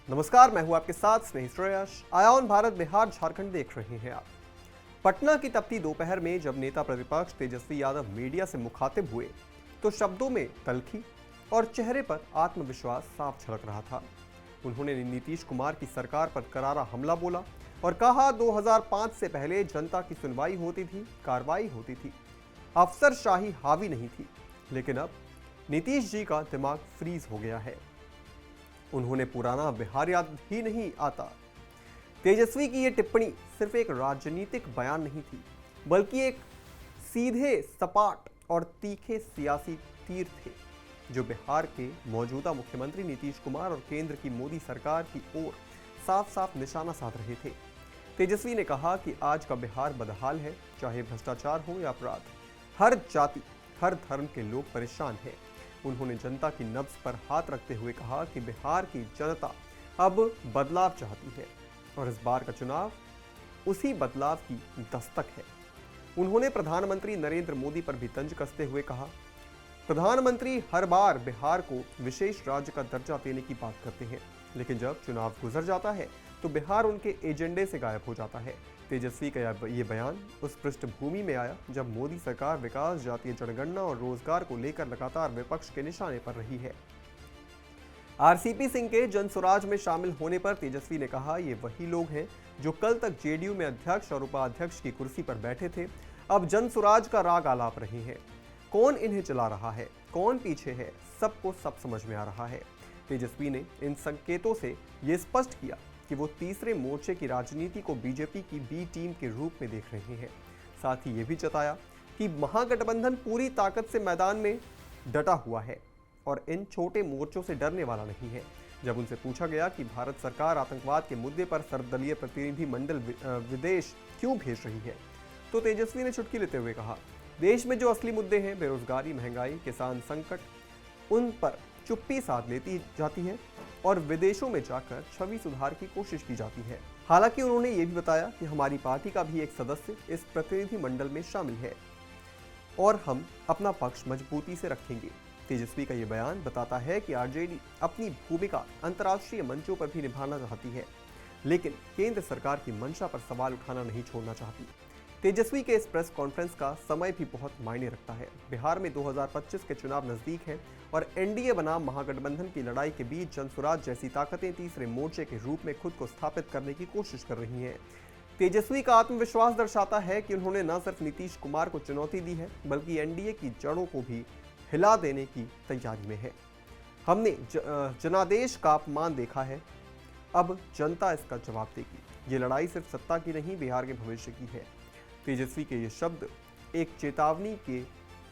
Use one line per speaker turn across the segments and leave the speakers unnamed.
नमस्कार, मैं हूं आपके साथ स्नेही श्रेयस। आयान भारत बिहार झारखंड देख रहे हैं आप। पटना की तपती दोपहर में जब नेता प्रतिपक्ष तेजस्वी यादव मीडिया से मुखातिब हुए तो शब्दों में तल्खी और चेहरे पर आत्मविश्वास साफ झलक रहा था। उन्होंने नीतीश कुमार की सरकार पर करारा हमला बोला और कहा 2005 से पहले जनता की सुनवाई होती थी, कार्रवाई होती थी, अफसरशाही हावी नहीं थी, लेकिन अब नीतीश जी का दिमाग फ्रीज हो गया है। उन्होंने पुराना बिहार याद ही नहीं आता। तेजस्वी की यह टिप्पणी सिर्फ एक राजनीतिक बयान नहीं थी, बल्कि एक सीधे, सपाट और तीखे सियासी तीर थे जो बिहार के मौजूदा मुख्यमंत्री नीतीश कुमार और केंद्र की मोदी सरकार की ओर साफ साफ निशाना साध रहे थे। तेजस्वी ने कहा कि आज का बिहार बदहाल है, चाहे भ्रष्टाचार हो या अपराध। हर जाति, हर धर्म के लोग परेशान हैं। उन्होंने जनता की नब्ज पर हाथ रखते हुए कहा कि बिहार की जनता अब बदलाव चाहती है और इस बार का चुनाव उसी बदलाव की दस्तक है। उन्होंने प्रधानमंत्री नरेंद्र मोदी पर भी तंज कसते हुए कहा, प्रधानमंत्री हर बार बिहार को विशेष राज्य का दर्जा देने की बात करते हैं, लेकिन जब चुनाव गुजर जाता है तो बिहार उनके एजेंडे से गायब हो जाता है। तेजस्वी का ये बयान उस पृष्ठभूमि में आया जब मोदी सरकार विकास, जातीय जनगणना और रोजगार को लेकर लगातार विपक्ष के निशाने पर रही है। आरसीपी सिंह के जनसुराज में शामिल होने पर तेजस्वी ने कहा, ये वही लोग हैं जो कल तक जेडीयू में अध्यक्ष और उपाध्यक्ष की कुर्सी पर बैठे थे, अब जनसुराज का राग आलाप रहे हैं। कौन इन्हें चला रहा है, कौन पीछे है, सबको सब समझ में आ रहा है। तेजस्वी ने इन संकेतों से यह स्पष्ट किया कि वो तीसरे मोर्चे की राजनीति को बीजेपी की बी टीम के रूप में देख रहे हैं। साथ ही ये भी जताया कि महागठबंधन पूरी ताकत से मैदान में डटा हुआ है और इन छोटे मोर्चों से डरने वाला नहीं है। जब उनसे पूछा गया कि भारत सरकार आतंकवाद के मुद्दे पर सर्वदलीय प्रतिनिधि मंडल विदेश क्यों भेज रही है, तो तेजस्वी ने चुटकी लेते हुए कहा, देश में जो असली मुद्दे हैं, बेरोजगारी, महंगाई, किसान संकट, उन पर चुप्पी साध लेती जाती है और विदेशों में जाकर छवि सुधार की कोशिश की जाती है। हालांकि उन्होंने ये भी बताया कि हमारी पार्टी का भी एक सदस्य इस प्रतिनिधि मंडल में शामिल है और हम अपना पक्ष मजबूती से रखेंगे। तेजस्वी का ये बयान बताता है कि आरजेडी अपनी भूमिका अंतर्राष्ट्रीय मंचों पर भी निभाना चाहती है, लेकिन केंद्र सरकार की मंशा पर सवाल उठाना नहीं छोड़ना चाहती। तेजस्वी के इस प्रेस कॉन्फ्रेंस का समय भी बहुत मायने रखता है। बिहार में 2025 के चुनाव नजदीक हैं और एनडीए बनाम महागठबंधन की लड़ाई के बीच जनसुराज जैसी ताकतें तीसरे मोर्चे के रूप में खुद को स्थापित करने की कोशिश कर रही हैं। तेजस्वी का आत्मविश्वास दर्शाता है कि उन्होंने न सिर्फ नीतीश कुमार को चुनौती दी है, बल्कि एनडीए की जड़ों को भी हिला देने की तैयारी में है। हमने जनादेश का अपमान देखा है, अब जनता इसका जवाब देगी। ये लड़ाई सिर्फ सत्ता की नहीं, बिहार के भविष्य की है। तेजस्वी के ये शब्द एक चेतावनी के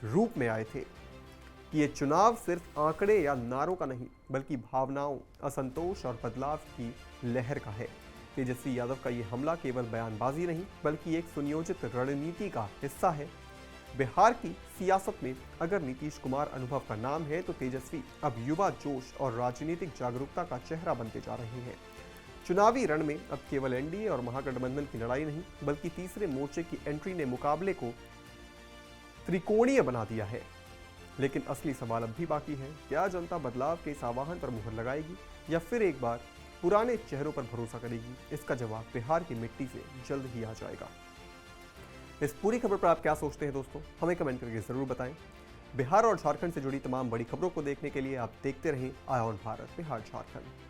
रूप में आए थे कि ये चुनाव सिर्फ आंकड़े या नारों का नहीं, बल्कि भावनाओं, असंतोष और बदलाव की लहर का है। तेजस्वी यादव का ये हमला केवल बयानबाजी नहीं, बल्कि एक सुनियोजित रणनीति का हिस्सा है। बिहार की सियासत में अगर नीतीश कुमार अनुभव का नाम है, तो तेजस्वी अब युवा जोश और राजनीतिक जागरूकता का चेहरा बनते जा रहे हैं। चुनावी रण में अब केवल एनडीए और महागठबंधन की लड़ाई नहीं, बल्कि तीसरे मोर्चे की एंट्री ने मुकाबले को त्रिकोणीय बना दिया है। लेकिन असली सवाल अब भी बाकी है, क्या जनता बदलाव के इस आह्वान पर मुहर लगाएगी या फिर एक बार पुराने चेहरों पर भरोसा करेगी? इसका जवाब बिहार की मिट्टी से जल्द ही आ जाएगा। इस पूरी खबर पर आप क्या सोचते हैं दोस्तों, हमें कमेंट करके जरूर बताएं। बिहार और झारखंड से जुड़ी तमाम बड़ी खबरों को देखने के लिए आप देखते रहें आयान भारत बिहार झारखंड।